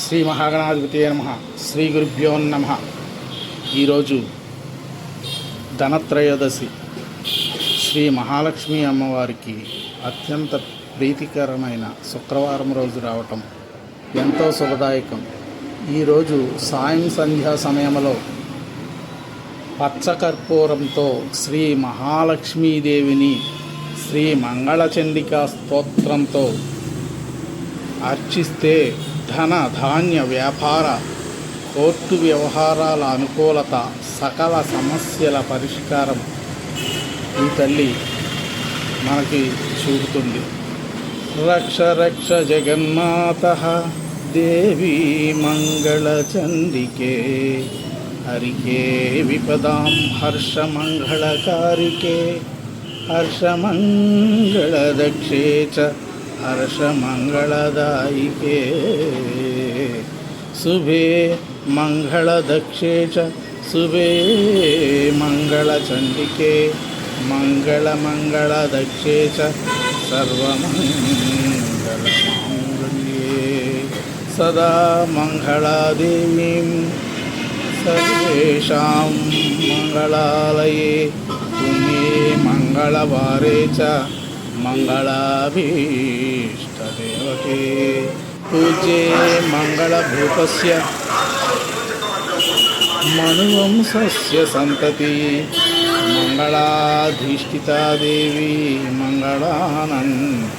శ్రీ మహాగణాధిపతి నమః. శ్రీ గురుభ్యో నమః. ఈరోజు ధనత్రయోదశి. శ్రీ మహాలక్ష్మి అమ్మవారికి అత్యంత ప్రీతికరమైన శుక్రవారం రోజు రావటం ఎంతో శుభదాయకం. ఈరోజు సాయం సంధ్యా సమయంలో పచ్చకర్పూరంతో శ్రీ మహాలక్ష్మీదేవిని శ్రీ మంగళచండికా స్తోత్రంతో అర్చిస్తే ధన ధాన్య వ్యాపార కోర్టు వ్యవహారాల అనుకూలత, సకల సమస్యల పరిష్కారం ఈ తల్లి మనకి చూపుతుంది. రక్ష రక్ష జగన్మాతః దేవీ మంగళచండికే హరికే విపదాం హర్షమంగళకారికే హర్షమంగళదక్షే చ హర్షమంగళదాయికే శుభే మంగళదక్షే చ శుభే మంగళచండికే మంగళమంగళదక్షే చ సర్వమంగళమాంగళ్యే సదా మంగళాదేవీం సర్వేషాం మంగళాలయే పుణ్యే మంగళవారే చ మంగళాభీష్టదేవతే పూజ్యే మంగళభూతస్య మనువంశస్య సంతతి మంగళాధిష్ఠితా దేవి మంగళానంద